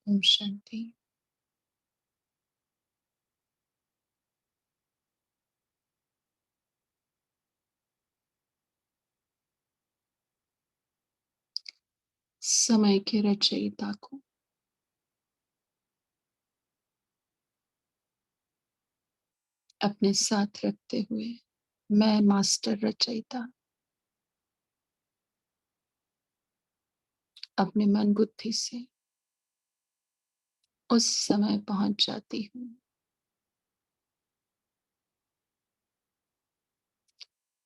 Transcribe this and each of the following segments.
ओम शांति। समय के रचयिता को अपने साथ रखते हुए मैं मास्टर रचयिता अपने मन बुद्धि से उस समय पहुंच जाती हूँ,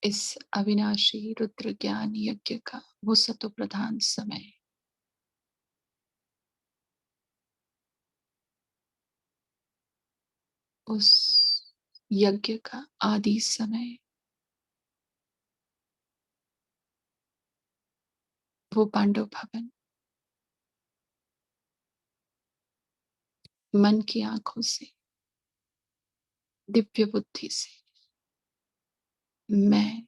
इस अविनाशी रुद्र ज्ञान यज्ञ का वो सतो प्रधान समय, उस यज्ञ का आदि समय, वो पांडव भवन मन की आंखों से, दिव्य बुद्धि से मैं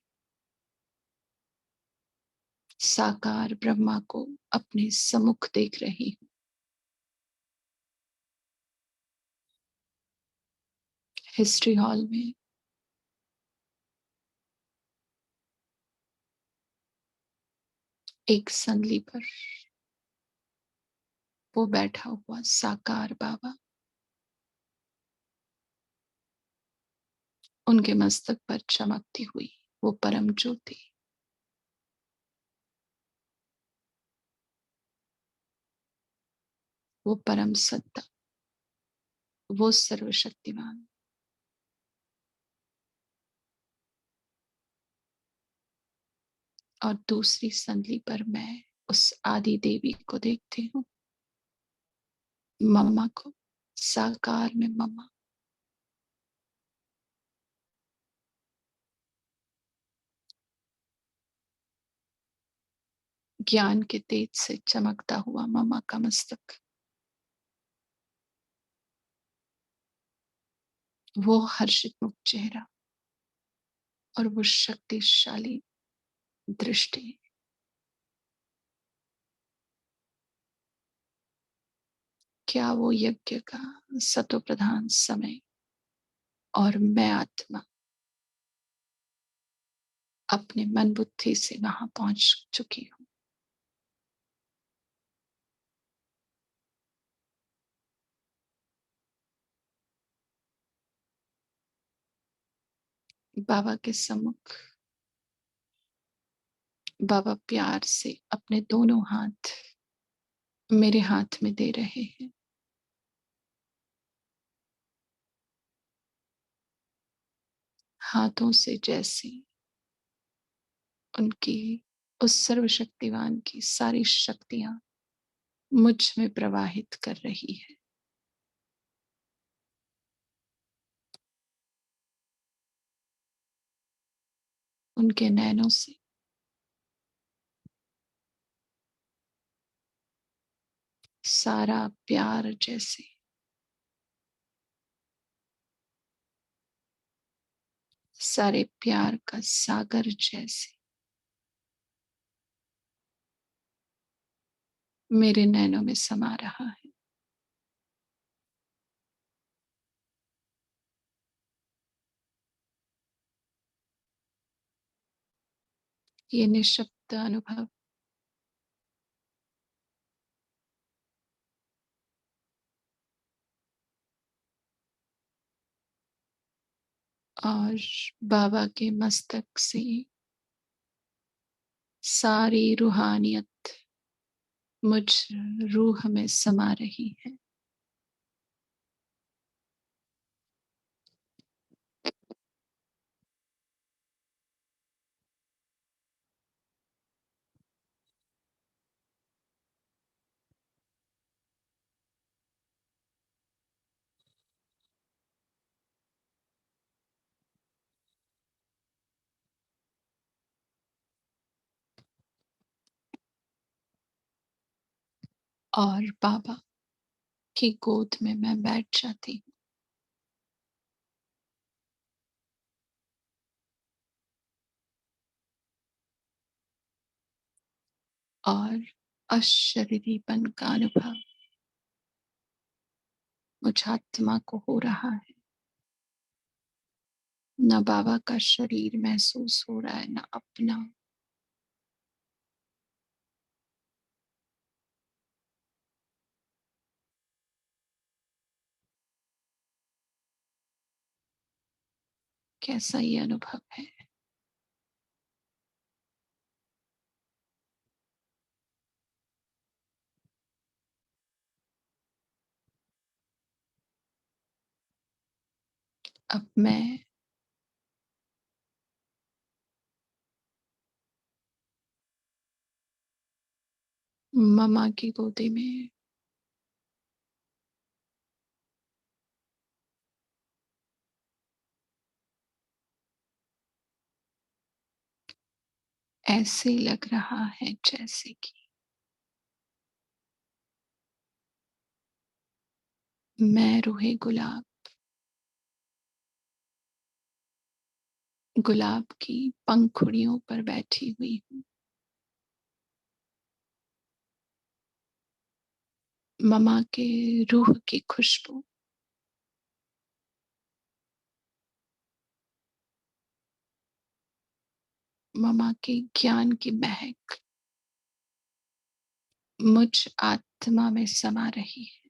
साकार ब्रह्मा को अपने सम्मुख देख रही हूँ। हिस्ट्री हॉल में एक संदली पर वो बैठा हुआ साकार बाबा, उनके मस्तक पर चमकती हुई वो परम ज्योति, वो परम सत्ता, वो सर्वशक्तिमान। और दूसरी संदली पर मैं उस आदि देवी को देखती हूँ, मम्मा को, साकार में मम्मा। ज्ञान के तेज से चमकता हुआ मम्मा का मस्तक, वो हर्षित मुख चेहरा और वो शक्तिशाली दृष्टि। क्या वो यज्ञ का सतो प्रधान समय और मैं आत्मा अपने मन बुद्धि से वहां पहुंच चुकी हूँ। बाबा के सम्मुख बाबा प्यार से अपने दोनों हाथ मेरे हाथ में दे रहे हैं। हाथों से जैसे उनकी उस सर्वशक्तिवान की सारी शक्तियां मुझ में प्रवाहित कर रही है। उनके नैनों से सारा प्यार जैसे सारे प्यार का सागर जैसे मेरे नैनों में समा रहा है। ये निःशब्द अनुभव और बाबा के मस्तक से सारी रूहानियत मुझ रूह में समा रही है। और बाबा की गोद में मैं बैठ जाती हूँ और अशरीरीपन का अनुभव मुझ आत्मा को हो रहा है। न बाबा का शरीर महसूस हो रहा है, न अपना। कैसा ये अनुभव है? अब मैं मम्मा की गोदी में ऐसे लग रहा है जैसे कि मैं रूहे गुलाब, गुलाब की पंखुड़ियों पर बैठी हुई हूँ। मम्मा के रूह की खुशबू, मम्मा के ज्ञान की महक मुझ आत्मा में समा रही है।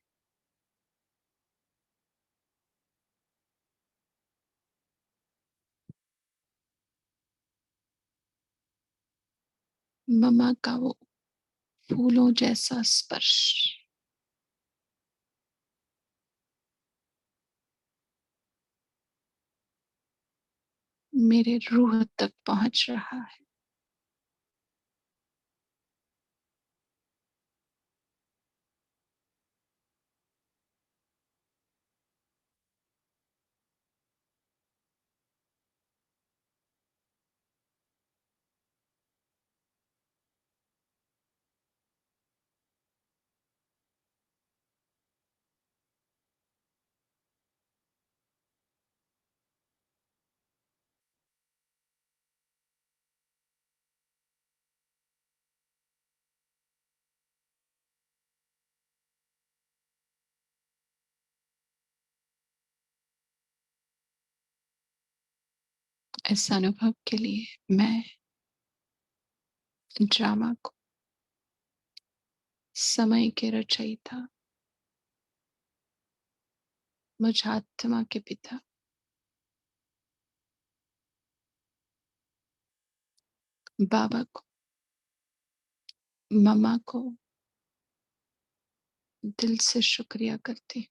मम्मा का वो फूलों जैसा स्पर्श मेरे रूह तक पहुंच रहा है। इस अनुभव के लिए मैं ड्रामा को, समय के रचयिता, मुझ आत्मा के पिता बाबा को, मम्मा को दिल से शुक्रिया करती हूँ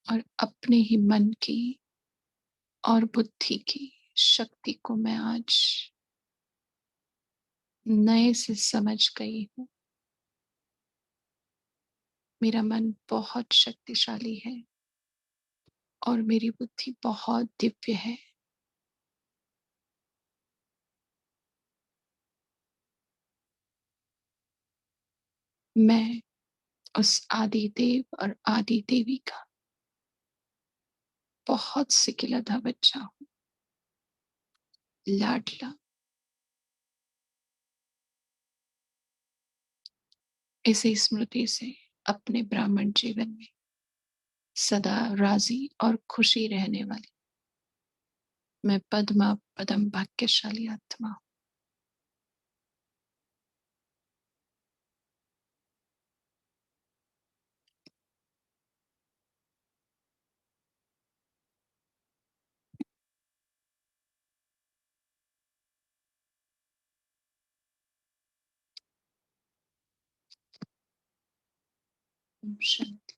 और अपने ही मन की और बुद्धि की शक्ति को मैं आज नए से समझ गई हूँ। मेरा मन बहुत शक्तिशाली है और मेरी बुद्धि बहुत दिव्य है। मैं उस आदि देव और आदि देवी का बहुत सिकिलधा बच्चा हूँ, लाडला। इसी स्मृति से अपने ब्राह्मण जीवन में सदा राजी और खुशी रहने वाली मैं पद्मा पदम भाग्यशाली आत्मा हूँ। ओम शांति।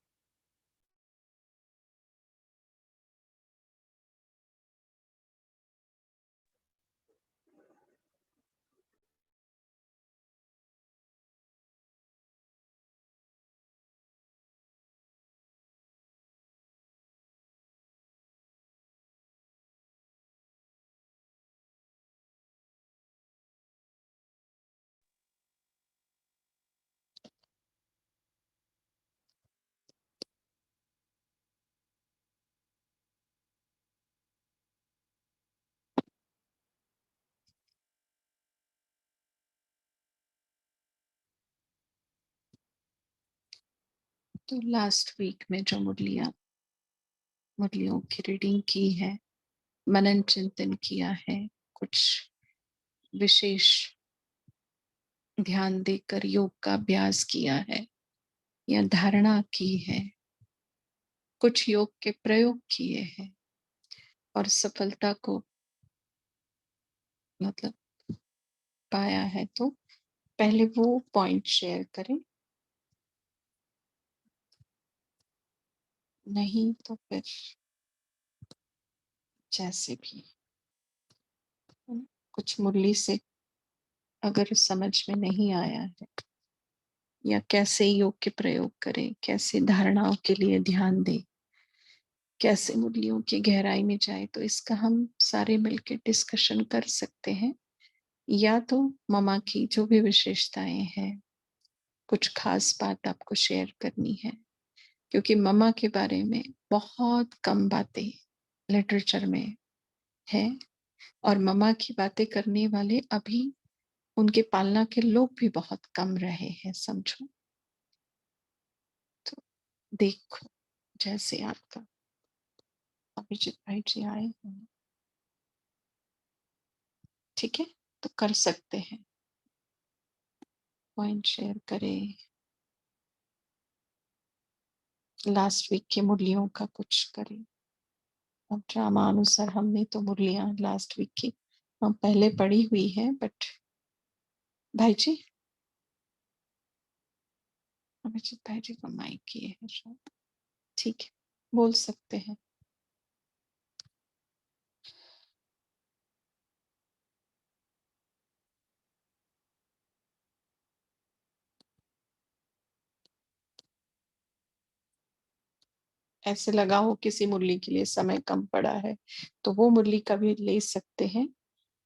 तो लास्ट वीक में जो मुरलियों की रीडिंग की है, मनन चिंतन किया है, कुछ विशेष ध्यान देकर योग का अभ्यास किया है या धारणा की है, कुछ योग के प्रयोग किए हैं और सफलता को मतलब पाया है, तो पहले वो पॉइंट शेयर करें, नहीं तो फिर जैसे भी कुछ मुरली से अगर समझ में नहीं आया है या कैसे योग के प्रयोग करें, कैसे धारणाओं के लिए ध्यान दें, कैसे मुरलियों की गहराई में जाए, तो इसका हम सारे मिलकर डिस्कशन कर सकते हैं। या तो ममा की जो भी विशेषताएं हैं, कुछ खास बात आपको शेयर करनी है, क्योंकि ममा के बारे में बहुत कम बातें लिटरेचर में है और ममा की बातें करने वाले अभी उनके पालना के लोग भी बहुत कम रहे हैं, समझो। तो देखो, जैसे आपका अभिजीत भाई जी आए हैं, ठीक है, तो कर सकते हैं, पॉइंट शेयर करें, लास्ट वीक की मुरलियों का कुछ करें। अब ड्रामा अनुसार हमने तो मुरलियां लास्ट वीक की हम पहले पढ़ी हुई है, बट भाई जी, अभिजीत भाई जी को माइक किए हैं शायद, ठीक है, बोल सकते हैं। ऐसे लगा हो किसी मुरली के लिए समय कम पड़ा है, तो वो मुरली का भी ले सकते हैं,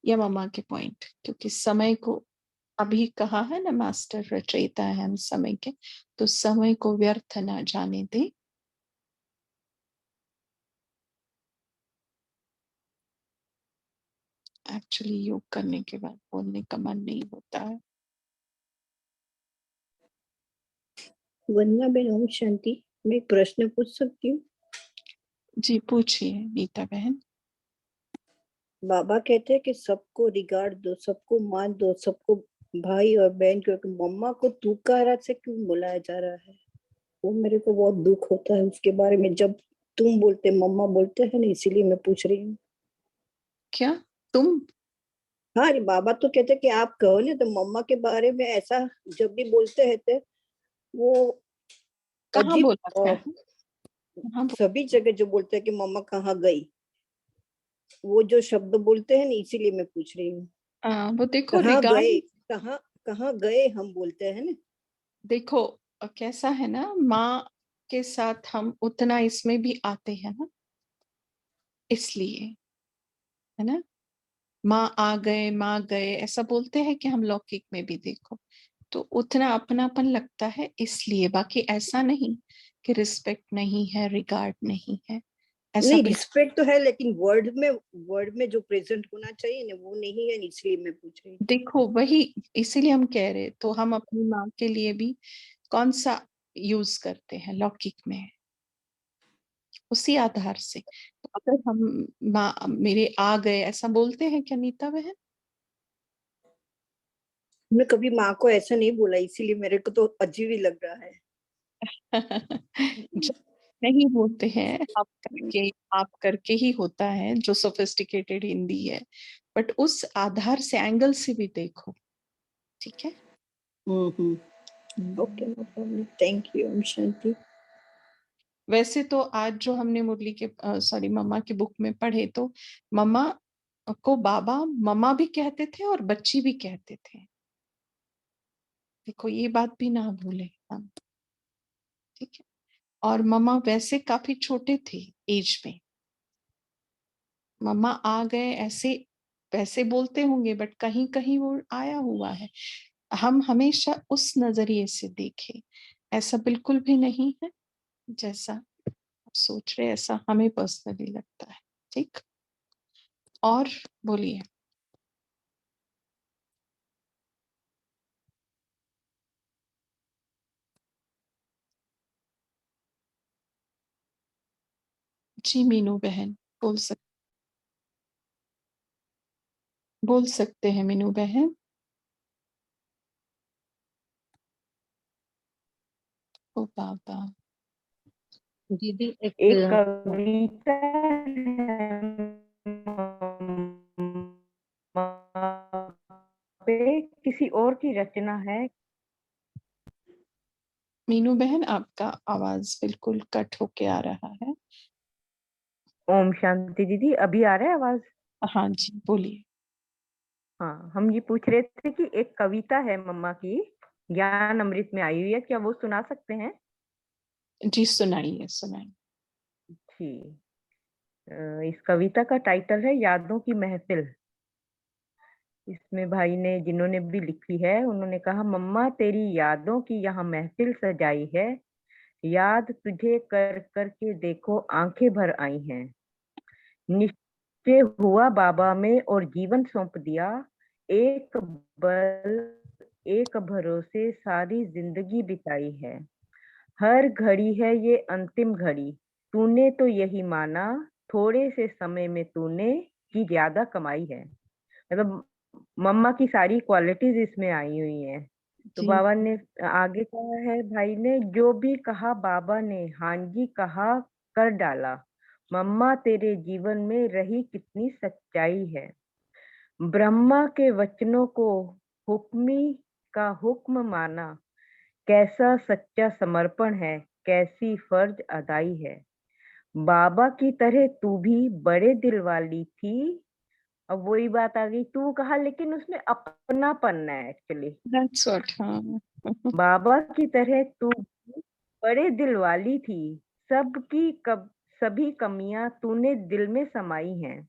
या ममा के पॉइंट, क्योंकि समय को अभी कहा है ना, मास्टर रचयिता है हम समय के, तो समय को व्यर्थ ना जाने दे। एक्चुअली योग करने के बाद बोलने का मन नहीं होता है। वंदना बेन, ओम शांति। मैं एक प्रश्न पूछ सकती हूँ? जी पूछिए नीता बहन। बाबा कहते हैं कि सबको रिगार्ड दो, सबको मान दो, सबको भाई और बहन, क्योंकि मम्मा को तुकारा से क्यों बुलाया जा रहा है? वो मेरे को बहुत दुख होता है उसके बारे में, जब तुम बोलते मम्मा बोलते हैं ना, इसीलिए मैं पूछ रही हूँ। क्या तुम? हाँ, अरे बाबा तो कहते कि आप कहो ना, तो मम्मा के बारे में ऐसा जब भी बोलते हैं तो वो कहाँ अजीब, बोला क्या है? कहाँ सभी जगह जो बोलते हैं कि मम्मा कहाँ गई, वो जो शब्द बोलते हैं ना, इसीलिए मैं पूछ रही हूँ। वो देखो कहाँ गए, रिगार्ड, कहाँ कहाँ गए हम बोलते हैं ना। देखो कैसा है ना, माँ के साथ हम उतना इसमें भी आते हैं ना, इसलिए, है ना, माँ आ गए, माँ गए, ऐसा बोलते हैं कि हम लौकिक में भी देखो, तो उतना अपनापन लगता है, इसलिए, बाकी ऐसा नहीं कि रिस्पेक्ट नहीं है, रिगार्ड नहीं है, ऐसा नहीं, बिल्कुल। रिस्पेक्ट तो है, लेकिन वर्ड में जो प्रेजेंट होना चाहिए ना, वो नहीं है, इसलिए मैं पूछ रही हूँ। देखो वही, इसीलिए हम कह रहे, तो हम अपनी माँ के लिए भी कौन सा यूज करते हैं लौकिक में, उसी आधार से। तो अगर हम माँ मेरे आ गए ऐसा बोलते हैं क्या नीता बहन? मैं कभी माँ को ऐसा नहीं बोला, इसीलिए मेरे को तो अजीब ही लग रहा है। जब नहीं बोलते हैं, आप करके ही होता है, जो सोफिस्टिकेटेड हिंदी है, बट उस आधार से, एंगल से भी देखो, ठीक है। Okay, no problem, thank you, Om Shanti. वैसे तो आज जो हमने मुरली के सॉरी मम्मा के बुक में पढ़े, तो मम्मा को बाबा मम्मा भी कहते थे और बच्ची भी कहते थे, देखो ये बात भी ना भूले हम, ठीक है। और मम्मा वैसे काफी छोटे थे एज में, मम्मा आ गए ऐसे वैसे बोलते होंगे, बट कहीं कहीं वो आया हुआ है, हम हमेशा उस नजरिए से देखें, ऐसा बिल्कुल भी नहीं है जैसा आप सोच रहे, ऐसा हमें पर्सनली लगता है, ठीक। और बोलिए। जी मीनू बहन बोल सकते हैं मीनू बहन। ओ बाबा। दीदी एक एक कविता है पे किसी और की रचना है। मीनू बहन आपका आवाज बिल्कुल कट होके आ रहा है। ओम शांति दीदी, अभी आ रहा है आवाज? हाँ जी बोलिए। हाँ, हम ये पूछ रहे थे कि एक कविता है मम्मा की, ज्ञान अमृत में आई हुई है, क्या वो सुना सकते हैं? जी सुनाइए सुनाइए। जी, इस कविता का टाइटल है यादों की महफिल। इसमें भाई ने, जिन्होंने भी लिखी है, उन्होंने कहा, मम्मा तेरी यादों की यहाँ महफिल सजाई है, याद तुझे कर कर के देखो आंखें भर आई हैं। निश्चय हुआ बाबा में और जीवन सौंप दिया, एक बल एक भरोसे सारी जिंदगी बिताई है। हर घड़ी है ये अंतिम घड़ी, तूने तो यही माना, थोड़े से समय में तूने की ज्यादा कमाई है। मतलब मम्मा की सारी क्वालिटीज इसमें आई हुई हैं। तो जी बाबा ने आगे कहा है, भाई ने, जो भी कहा बाबा ने हाँ जी कहा कर डाला, मम्मा तेरे जीवन में रही कितनी सच्चाई है। ब्रह्मा के वचनों को हुक्मी का हुक्म माना, कैसा सच्चा समर्पण है, कैसी फर्ज अदाई है। बाबा की तरह तू भी बड़े दिल वाली थी। अब वही बात आ गई, तू कहा लेकिन उसमें अपनापन है एक्चुअली। That's what. हाँ बाबा की तरह तू भी बड़े दिल वाली थी, सबकी सभी कमियां तूने दिल में समाई हैं।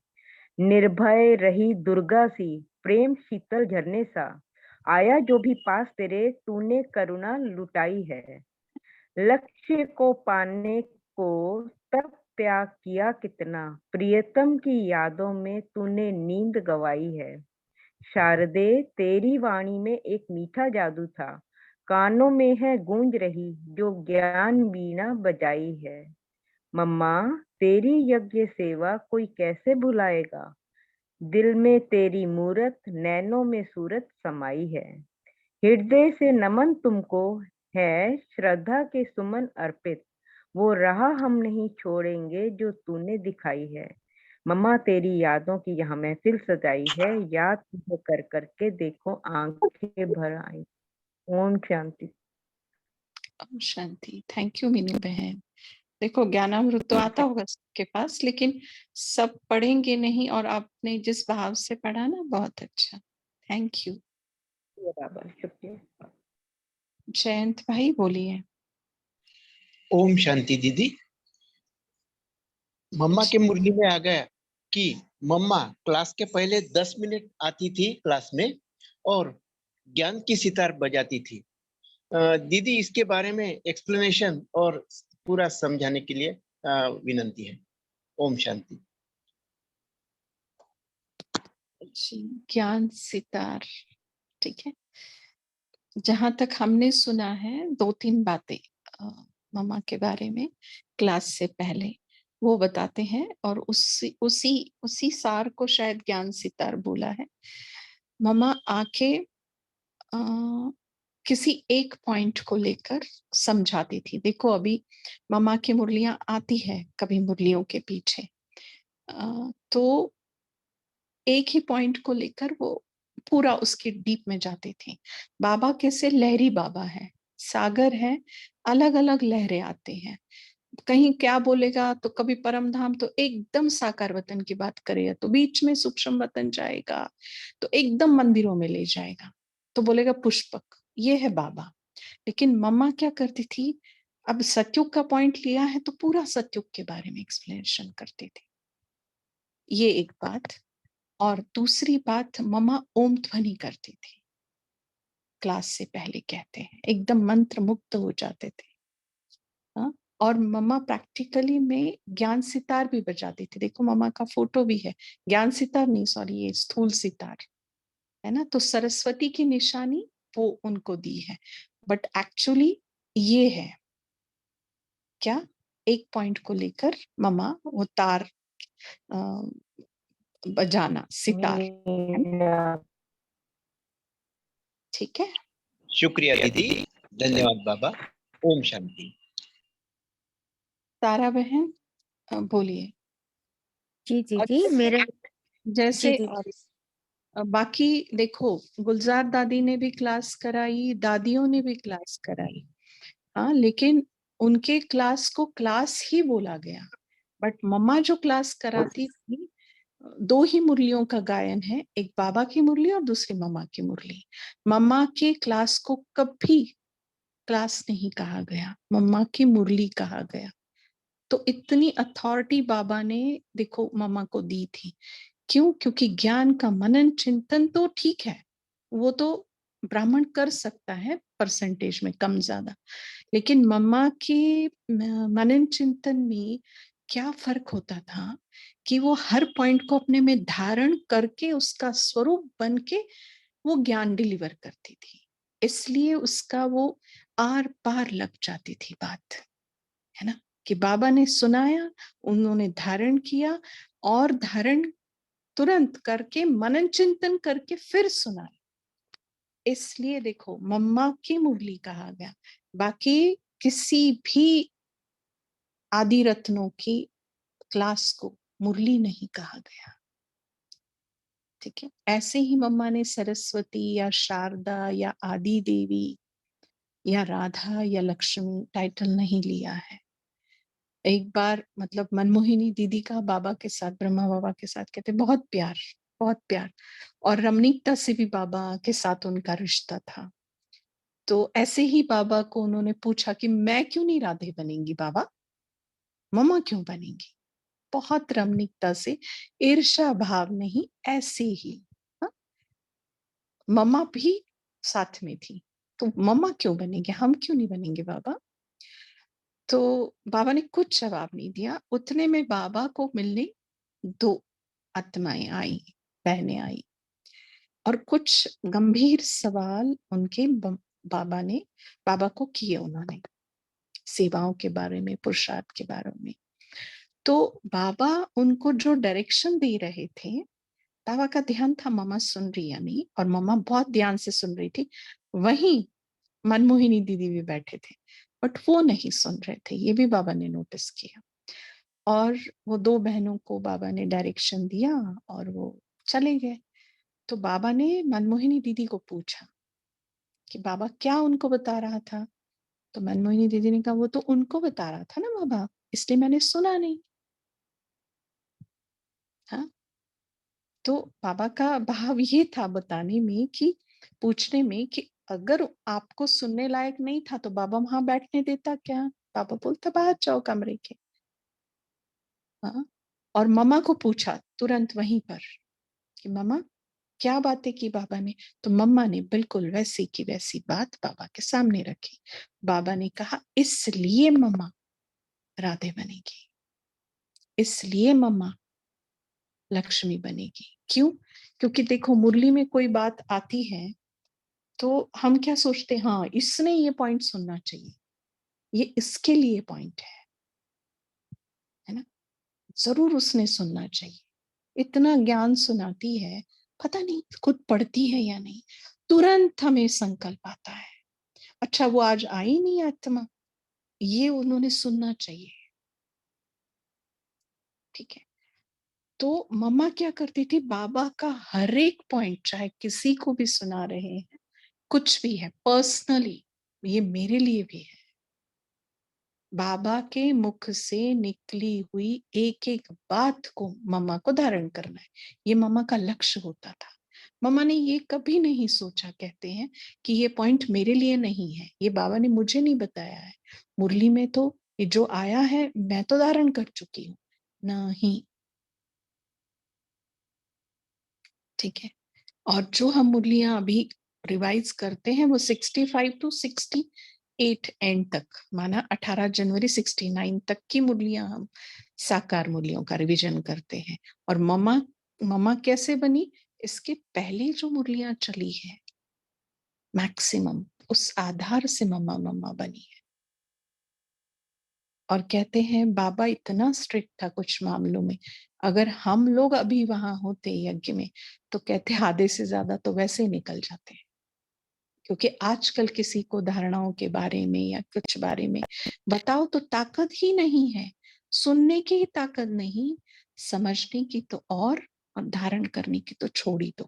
निर्भय रही दुर्गा सी, प्रेम शीतल झरने सा, आया जो भी पास तेरे तूने करुणा लुटाई है। लक्ष्य को पाने को तब त्याग किया कितना, प्रियतम की यादों में तूने नींद गवाई है। शारदे तेरी वाणी में एक मीठा जादू था, कानों में है गूंज रही जो ज्ञान वीणा बजाई है। मम्मा तेरी यज्ञ सेवा कोई कैसे भुलाएगा, दिल में तेरी मूरत नैनों में सूरत समाई है। हृदय से नमन तुमको है, श्रद्धा के सुमन अर्पित, वो राह हम नहीं छोड़ेंगे जो तूने दिखाई है। मम्मा तेरी यादों की यहाँ महफिल सजाई है, याद तुझे कर करके देखो आंखें भर आई। ओम शांति। ओम शांति। थैंक यू मीनू बहन। देखो ज्ञानामृत तो आता होगा सबके पास, लेकिन सब पढ़ेंगे नहीं, और आपने जिस भाव से पढ़ा ना, बहुत अच्छा। Thank you. बराबर, शुक्रिया। जयंत भाई बोलिए। ओम शांति दीदी। मम्मा के मुरली में आ गया कि मम्मा क्लास के पहले 10 मिनट आती थी क्लास में और ज्ञान की सितार बजाती थी। दीदी इसके बारे में एक्सप्लेनेशन और पूरा समझाने के लिए विनंती है। ओम शांति। जी, ज्ञान सितार। ठीक है, जहां तक हमने सुना है 2-3 बातें मम्मा के बारे में क्लास से पहले वो बताते हैं, और उसी उसी उसी सार को शायद ज्ञान सितार बोला है। मम्मा आके किसी एक पॉइंट को लेकर समझाती थी। देखो अभी मम्मा की मुरलियां आती है कभी मुरलियों के पीछे, तो एक ही पॉइंट को लेकर वो पूरा उसके डीप में जाते थे। बाबा कैसे लहरी बाबा है, सागर है, अलग अलग लहरें आते हैं। कहीं क्या बोलेगा तो कभी परम धाम तो एकदम साकार वतन की बात करेगा, तो बीच में सूक्ष्म वतन जाएगा, तो एकदम मंदिरों में ले जाएगा, तो बोलेगा पुष्पक। ये है बाबा। लेकिन मम्मा क्या करती थी, अब सतयुग का पॉइंट लिया है तो पूरा सतयुग के बारे में एक्सप्लेनेशन करते थे। ये एक बात। और दूसरी बात, मम्मा ओम ध्वनि करती थी क्लास से पहले, कहते हैं एकदम मंत्र मुक्त हो जाते थे। हाँ? और मम्मा प्रैक्टिकली में ज्ञान सितार भी बजाती थी। देखो मम्मा का फोटो भी है, ज्ञान सितार नहीं, सॉरी, ये स्थूल सितार है ना। तो सरस्वती की निशानी वो उनको दी है, बट एक्चुअली ये है क्या, एक पॉइंट को लेकर मम्मा वो तार बजाना, सितार, ठीक है। शुक्रिया दीदी, धन्यवाद बाबा। ओम शांति। तारा बहन बोलिए। जी जी और जी मेरे जैसे जी और बाकी देखो, गुलजार दादी ने भी क्लास कराई, दादियों ने भी क्लास कराई, हाँ, लेकिन उनके क्लास को क्लास ही बोला गया। बट मम्मा जो क्लास कराती थी, 2 ही मुरलियों का गायन है, एक बाबा की मुरली और दूसरी मम्मा की मुरली। मम्मा के क्लास को कभी क्लास नहीं कहा गया, मम्मा की मुरली कहा गया। तो इतनी अथॉरिटी बाबा ने देखो मम्मा को दी थी। क्यों? क्योंकि ज्ञान का मनन चिंतन तो ठीक है, वो तो ब्राह्मण कर सकता है परसेंटेज में कम ज्यादा, लेकिन मम्मा के मनन चिंतन में क्या फर्क होता था कि वो हर पॉइंट को अपने में धारण करके उसका स्वरूप बन के वो ज्ञान डिलीवर करती थी, इसलिए उसका वो आर पार लग जाती थी बात, है ना, कि बाबा ने सुनाया, उन्होंने धारण किया और धारण तुरंत करके मनन चिंतन करके फिर सुनाया। इसलिए देखो मम्मा की मुरली कहा गया, बाकी किसी भी आदि रत्नों की क्लास को मुरली नहीं कहा गया, ठीक है। ऐसे ही मम्मा ने सरस्वती या शारदा या आदि देवी या राधा या लक्ष्मी टाइटल नहीं लिया है। एक बार मतलब मनमोहिनी दीदी का बाबा के साथ, ब्रह्मा बाबा के साथ कहते बहुत प्यार, बहुत प्यार, और रमणीकता से भी बाबा के साथ उनका रिश्ता था। तो ऐसे ही बाबा को उन्होंने पूछा कि मैं क्यों नहीं राधे बनेंगी बाबा, मम्मा क्यों बनेंगी। बहुत रमणीकता से, ईर्ष्या भाव नहीं, ऐसे ही, हाँ? मम्मा भी साथ में थी, तो मम्मा क्यों बनेंगे, हम क्यों नहीं बनेंगे बाबा। तो बाबा ने कुछ जवाब नहीं दिया। उतने में बाबा को मिलने 2 आत्माएं आई, बहनें आई, और कुछ गंभीर सवाल उनके बाबा ने बाबा को किए, उन्होंने सेवाओं के बारे में, पुरुषार्थ के बारे में। तो बाबा उनको जो डायरेक्शन दे रहे थे, बाबा का ध्यान था मम्मा सुन रही है नहीं, और मम्मा बहुत ध्यान से सुन रही थी। वहीं मनमोहिनी दीदी भी बैठे थे, बट वो नहीं सुन रहे थे, ये भी बाबा ने नोटिस किया। और वो 2 बहनों को बाबा ने डायरेक्शन दिया और वो चले गए। तो बाबा ने मनमोहिनी दीदी को पूछा कि बाबा क्या उनको बता रहा था। तो मनमोहिनी दीदी ने कहा वो तो उनको बता रहा था ना बाबा, इसलिए मैंने सुना नहीं। हाँ, तो बाबा का भाव ये था बताने में, कि पूछने में, कि अगर आपको सुनने लायक नहीं था तो बाबा वहां बैठने देता क्या। बाबा बोलता बाहर जाओ कमरे के। हाँ, और मम्मा को पूछा तुरंत वहीं पर कि मम्मा क्या बातें की बाबा ने। तो मम्मा ने बिल्कुल वैसी की वैसी बात बाबा के सामने रखी। बाबा ने कहा इसलिए मम्मा राधे बनेगी, इसलिए मम्मा लक्ष्मी बनेगी। क्यों? क्योंकि देखो मुरली में कोई बात आती है तो हम क्या सोचते हैं, हाँ इसने ये पॉइंट सुनना चाहिए, ये इसके लिए पॉइंट है ना, जरूर उसने सुनना चाहिए। इतना ज्ञान सुनाती है, पता नहीं खुद पढ़ती है या नहीं, तुरंत हमें संकल्प आता है, अच्छा वो आज आई नहीं आत्मा, ये उन्होंने सुनना चाहिए, ठीक है। तो मम्मा क्या करती थी, बाबा का हर एक पॉइंट चाहे किसी को भी सुना रहे हैं, कुछ भी है पर्सनली, ये मेरे लिए भी है, बाबा के मुख से निकली हुई एक एक बात को मम्मा को धारण करना है, ये मम्मा का लक्ष्य होता था। मम्मा ने ये कभी नहीं सोचा, कहते हैं कि ये पॉइंट मेरे लिए नहीं है, ये बाबा ने मुझे नहीं बताया है, मुरली में तो ये जो आया है मैं तो धारण कर चुकी हूँ, नहीं, ठीक है। और जो हम मुरलियां अभी रिवाइज करते हैं वो 65 टू 68 एंड तक, माना 18 जनवरी 69 तक की मुरलियां हम साकार मुरलियों का रिवीजन करते हैं। और मम्मा मम्मा कैसे बनी, इसके पहले जो मुरलियां चली है मैक्सिमम, उस आधार से मम्मा मम्मा बनी है। और कहते हैं बाबा इतना स्ट्रिक्ट था कुछ मामलों में, अगर हम लोग अभी वहां होते यज्ञ में तो कहते आधे से ज्यादा तो वैसे ही निकल जाते हैं। क्योंकि आजकल किसी को धारणाओं के बारे में या कुछ बारे में बताओ तो ताकत ही नहीं है, सुनने की ही ताकत नहीं, समझने की तो और धारण करने की तो छोड़ी दो,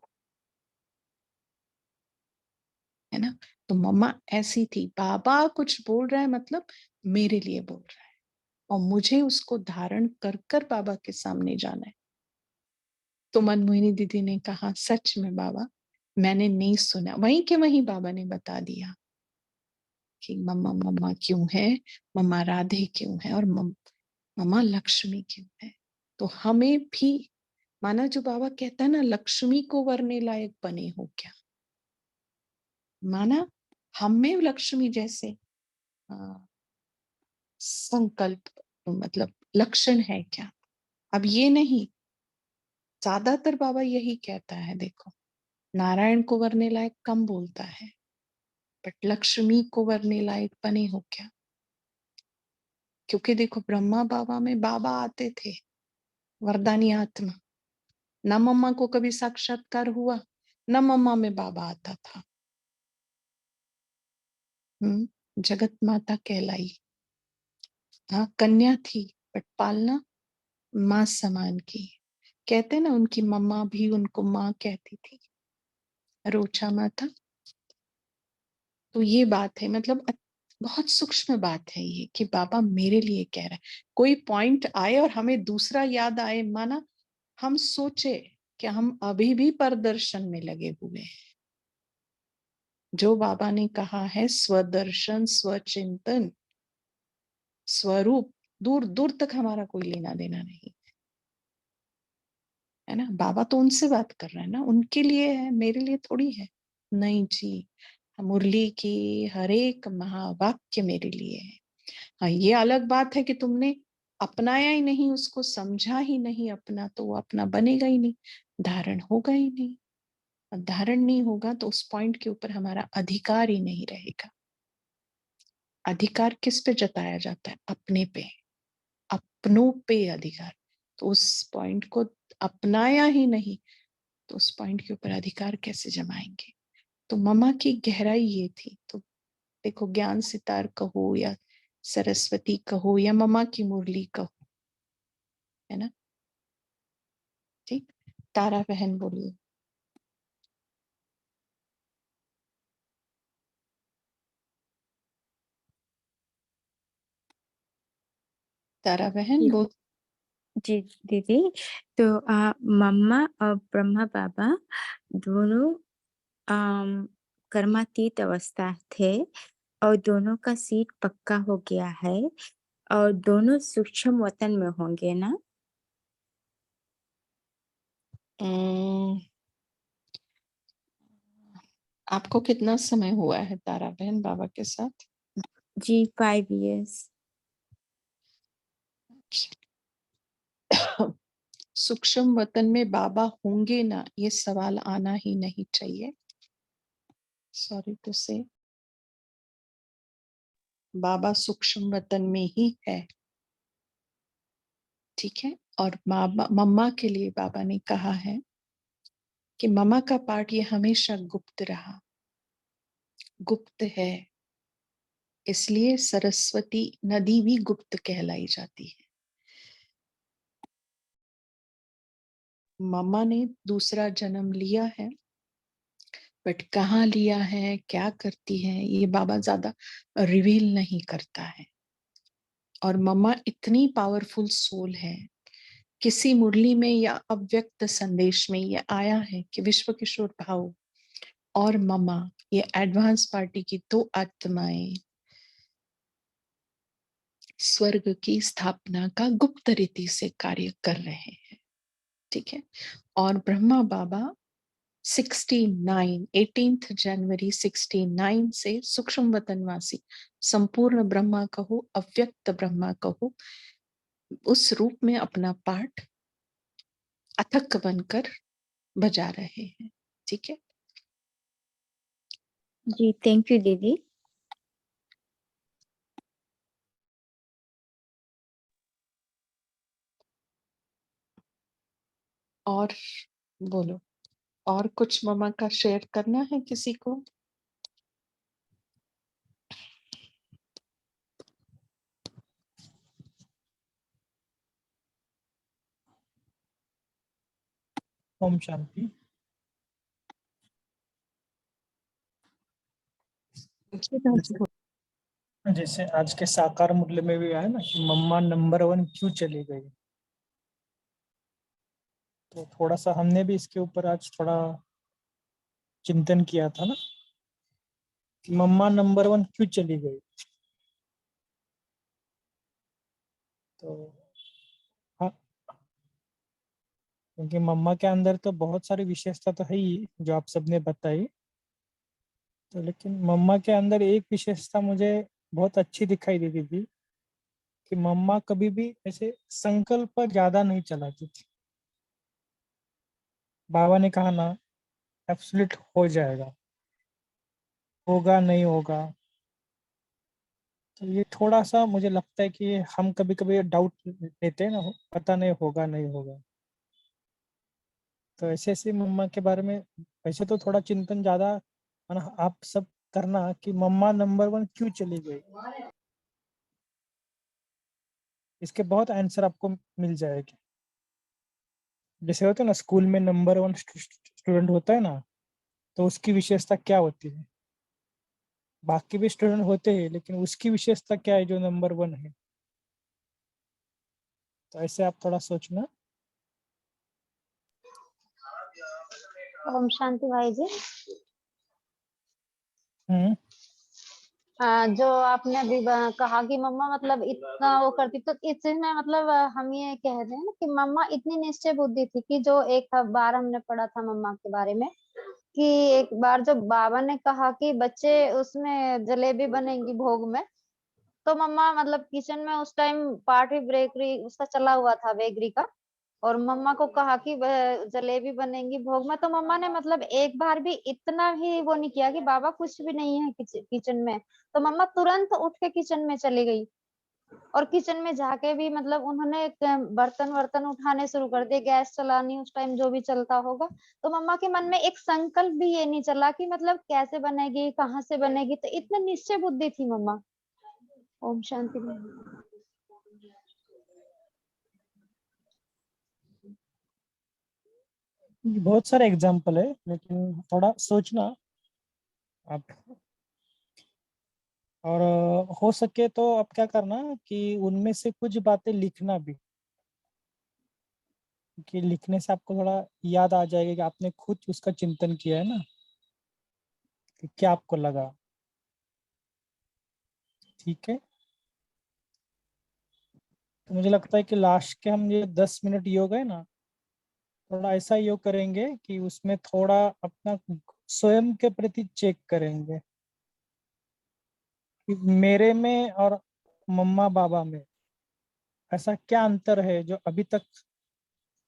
है ना। तो मम्मा ऐसी थी, बाबा कुछ बोल रहा है मतलब मेरे लिए बोल रहा है और मुझे उसको धारण कर कर बाबा के सामने जाना है। तो मनमोहिनी दीदी ने कहा सच में बाबा मैंने नहीं सुना, वहीं के वहीं बाबा ने बता दिया कि मम्मा मम्मा क्यों है, मम्मा राधे क्यों है और मम्मा लक्ष्मी क्यों है। तो हमें भी माना जो बाबा कहता है ना लक्ष्मी को वरने लायक बने हो क्या, माना हम में लक्ष्मी जैसे संकल्प मतलब लक्षण है क्या। अब ये नहीं, ज्यादातर बाबा यही कहता है, देखो नारायण को वरने लायक कम बोलता है, बट लक्ष्मी को वरने लायक बने हो क्या। क्योंकि देखो ब्रह्मा बाबा में बाबा आते थे वरदानी आत्मा, न मम्मा को कभी साक्षात्कार हुआ न मम्मा में बाबा आता था। जगत माता कहलाई, हाँ कन्या थी बट पालना माँ समान की। कहते ना उनकी मम्मा भी उनको माँ कहती थी, रोचा माता। तो ये बात है, मतलब बहुत सूक्ष्म बात है ये कि बाबा मेरे लिए कह रहा है। कोई पॉइंट आए और हमें दूसरा याद आए, माना हम सोचे कि हम अभी भी प्रदर्शन में लगे हुए हैं। जो बाबा ने कहा है स्वदर्शन स्वचिंतन स्वरूप, दूर दूर तक हमारा कोई लेना देना नहीं है ना। बाबा तो उनसे बात कर रहे हैं ना, उनके लिए है, मेरे लिए थोड़ी है। नहीं जी, मुरली की हर एक महावाक्य मेरे लिए है। हाँ ये अलग बात है कि तुमने अपनाया ही नहीं, उसको समझा ही नहीं अपना, तो वो अपना बनेगा ही नहीं, धारण होगा ही नहीं। धारण नहीं होगा तो उस पॉइंट के ऊपर हमारा अधिकार ही नहीं रहेगा। अधिकार किस पे जताया जाता है, अपने पे, अपनों पे अधिकार। तो उस पॉइंट को अपनाया ही नहीं तो उस पॉइंट के ऊपर अधिकार कैसे जमाएंगे। तो मम्मा की गहराई ये थी। तो देखो ज्ञान सितार कहो या सरस्वती कहो या मम्मा की मुरली कहो, है ना। ठीक, तारा बहन बोलिए। तारा बहन बोल। जी दीदी, तो मम्मा और ब्रह्मा बाबा दोनों कर्मातीत अवस्था थे और दोनों का सीट पक्का हो गया है और दोनों सूक्ष्म वतन में होंगे ना। आपको कितना समय हुआ है तारा बहन बाबा के साथ? जी 5 years। सूक्ष्म वतन में बाबा होंगे ना, ये सवाल आना ही नहीं चाहिए। सॉरी टू से, बाबा सूक्ष्म वतन में ही है, ठीक है। और मम्मा के लिए बाबा ने कहा है कि मम्मा का पार्ट ये हमेशा गुप्त रहा, गुप्त है, इसलिए सरस्वती नदी भी गुप्त कहलाई जाती है। मम्मा ने दूसरा जन्म लिया है बट कहाँ लिया है, क्या करती है, ये बाबा ज्यादा रिवील नहीं करता है। और मम्मा इतनी पावरफुल सोल है, किसी मुरली में या अव्यक्त संदेश में ये आया है कि विश्व किशोर भाव और मम्मा ये एडवांस पार्टी की दो आत्माएं स्वर्ग की स्थापना का गुप्त रीति से कार्य कर रहे हैं, ठीक है। और ब्रह्मा बाबा 18 जनवरी 69 से सूक्ष्म वतनवासी, संपूर्ण ब्रह्मा कहो अव्यक्त ब्रह्मा कहो, उस रूप में अपना पाठ अथक बनकर बजा रहे हैं, ठीक है। जी थैंक यू दीदी। और बोलो, और कुछ मम्मा का शेयर करना है किसी को? ओम शांति। जैसे आज के साकार मूल्य में भी आया ना कि मम्मा नंबर 1 क्यों चली गई, तो थोड़ा सा हमने भी इसके ऊपर आज थोड़ा चिंतन किया था ना कि मम्मा नंबर 1 क्यों चली गई। तो हाँ, क्योंकि मम्मा के अंदर तो बहुत सारी विशेषता तो है ही जो आप सबने बताई, तो लेकिन मम्मा के अंदर एक विशेषता मुझे बहुत अच्छी दिखाई देती थी कि मम्मा कभी भी ऐसे संकल्प पर ज्यादा नहीं चलाती थी। बाबा ने कहा ना एब्सोल्यूट हो जाएगा, होगा नहीं होगा, तो ये थोड़ा सा मुझे लगता है कि हम कभी कभी डाउट लेते हैं ना, पता नहीं होगा नहीं होगा। तो ऐसे ऐसे मम्मा के बारे में वैसे तो थोड़ा चिंतन ज्यादा है ना आप सब करना कि मम्मा नंबर 1 क्यों चली गई, इसके बहुत आंसर आपको मिल जाएगी। जैसे होता है ना स्कूल में नंबर 1 स्टूडेंट होता है ना, तो उसकी विशेषता क्या होती है, बाकी भी स्टूडेंट होते हैं लेकिन उसकी विशेषता क्या है जो नंबर 1 है। तो ऐसे आप थोड़ा सोचना। ओम शांति भाई जी। हम्म जो आपने अभी कहा कि मम्मा मतलब इतना वो करती, तो इस चीज में मतलब हम ये कह रहे हैं ना कि मम्मा इतनी निश्चय बुद्धि थी कि जो एक बार हमने पढ़ा था मम्मा के बारे में कि एक बार जब बाबा ने कहा कि बच्चे उसमें जलेबी बनेंगी भोग में, तो मम्मा मतलब किचन में उस टाइम पार्टी बेकरी उसका चला हुआ था बेकरी का, और मम्मा को कहा कि जलेबी बनेंगी भोग में, तो मम्मा ने मतलब एक बार भी इतना भी वो नहीं किया कि बाबा कुछ भी नहीं है किचन में, तो मम्मा तुरंत उठ के किचन में चली गई। और किचन में जाके भी मतलब उन्होंने बर्तन वर्तन उठाने शुरू कर दिए, गैस चलानी उस टाइम जो भी चलता होगा, तो मम्मा के मन में एक संकल्प भी ये नहीं चला कि मतलब कैसे बनेगी कहाँ से बनेगी, तो इतना निश्चय बुद्धि थी मम्मा। ओम शांति। बहुत सारे एग्जाम्पल है लेकिन थोड़ा सोचना आप। और हो सके तो आप क्या करना कि उनमें से कुछ बातें लिखना भी, कि लिखने से आपको थोड़ा याद आ जाएगा कि आपने खुद उसका चिंतन किया है ना कि क्या आपको लगा। ठीक है, तो मुझे लगता है कि लास्ट के हम ये 10 मिनट योग है ना, थोड़ा ऐसा योग करेंगे कि उसमें थोड़ा अपना स्वयं के प्रति चेक करेंगे कि मेरे में और मम्मा बाबा में ऐसा क्या अंतर है जो अभी तक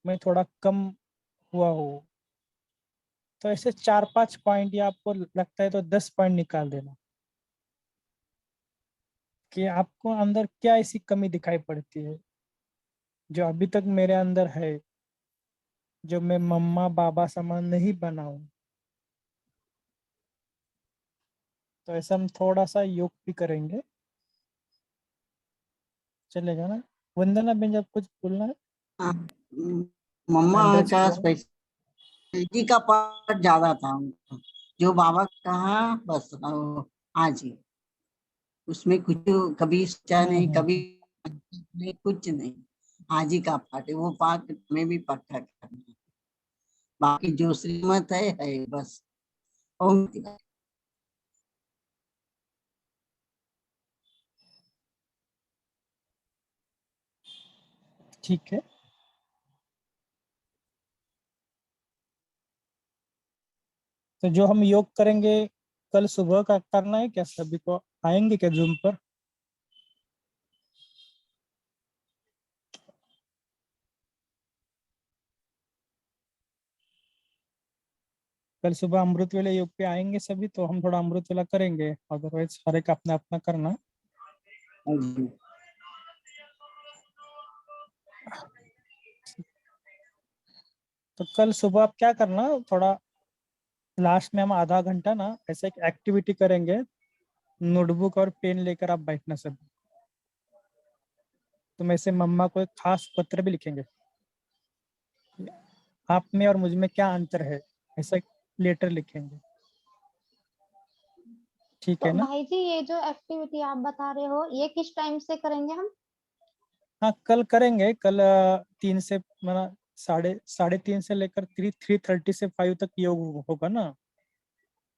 मैं थोड़ा कम हुआ हूँ। तो ऐसे 4-5 पॉइंट या आपको लगता है तो 10 पॉइंट निकाल देना कि आपको अंदर क्या ऐसी कमी दिखाई पड़ती है जो अभी तक मेरे अंदर है, जो मैं मम्मा बाबा समान नहीं बना हूँ। तो ऐसा हम थोड़ा सा योग भी करेंगे, चलेगा ना? वंदना बेन जब कुछ बोलना है। हाँ, मम्मा हैंड रेज का किया है। स्पेशलिटी का पार्ट ज्यादा था उनका। जो बाबा कहा बस हाँ जी, उसमें कुछ कभी सोचा नहीं, कभी हम्म। नहीं, कुछ नहीं। हाँ जी का पार्ट है, वो पार्ट में भी पक्का करना है। बाकी जो श्रीमत है बस। ओम। ठीक है, तो जो हम योग करेंगे कल सुबह का करना है क्या? सभी को आएंगे क्या जूम पर? कल सुबह अमृत वेला योग पे आएंगे सभी, तो हम थोड़ा अमृत वेला करेंगे, अदरवाइज हर एक अपना अपना करना। हाँ जी। तो कल सुबह आप क्या करना, थोड़ा लास्ट में हम आधा घंटा ना ऐसे एक एक्टिविटी करेंगे, नोटबुक और पेन लेकर आप बैठना सब। तो मैं से मम्मा को एक खास पत्र भी लिखेंगे, आप में और मुझ में क्या अंतर है, ऐसा एक लेटर लिखेंगे, ठीक तो है ना? भाई जी ये जो एक्टिविटी आप बता रहे हो ये किस टाइम से करेंगे हम? हाँ कल करेंगे, कल 3 से मतलब साढ़े 3 से लेकर 3:30 से 5 तक योग होगा ना।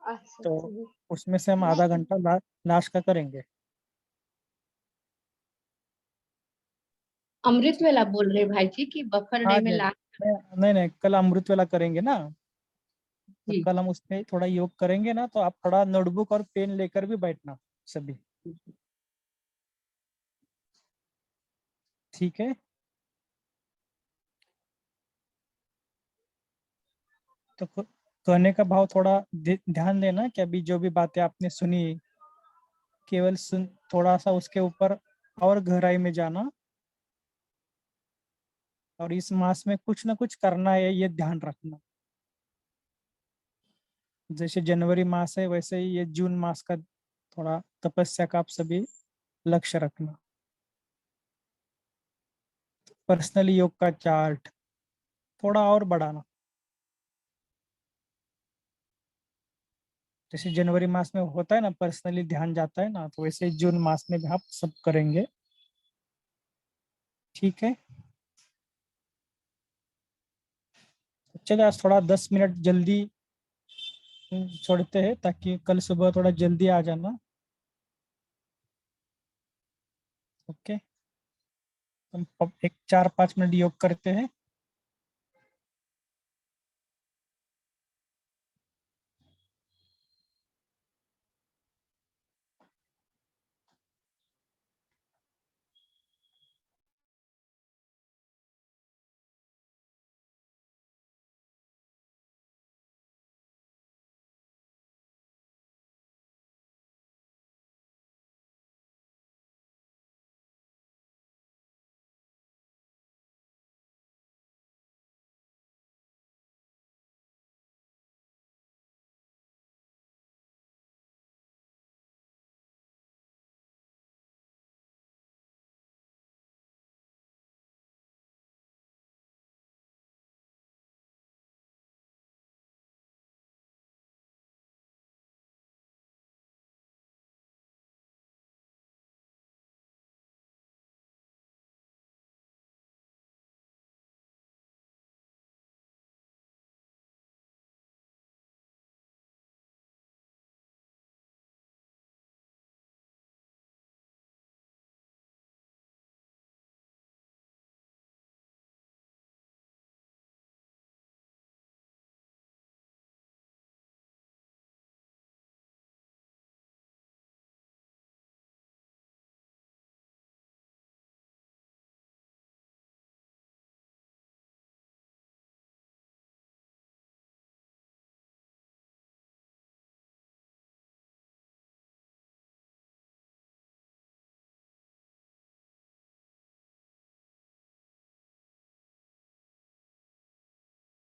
अच्छा तो अच्छा जी। उसमें से हम आधा नहीं घंटा लास्ट का करेंगे। अमृत वेला बोल रहे भाई जी कि बफर हाँ डे में जी, लास्ट? नहीं कल अमृत वेला करेंगे ना, तो जी कल हम उसमें थोड़ा योग करेंगे ना, तो आप थोड़ा नोटबुक और पेन लेकर भी बैठना सभी, ठीक है? तो कहने का भाव थोड़ा ध्यान देना कि अभी जो भी बातें आपने सुनी केवल सुन, थोड़ा सा उसके ऊपर और गहराई में जाना, और इस मास में कुछ ना कुछ करना है ये ध्यान रखना। जैसे जनवरी मास है वैसे ही ये जून मास का थोड़ा तपस्या का आप सभी लक्ष्य रखना। पर्सनली योग का चार्ट थोड़ा और बढ़ाना, जैसे जनवरी मास में होता है ना पर्सनली ध्यान जाता है ना, तो वैसे ही जून मास में भी आप सब करेंगे, ठीक है? चलिए आज थोड़ा 10 मिनट जल्दी छोड़ते हैं ताकि कल सुबह थोड़ा जल्दी आ जाना, ओके? हम एक 4-5 मिनट योग करते हैं।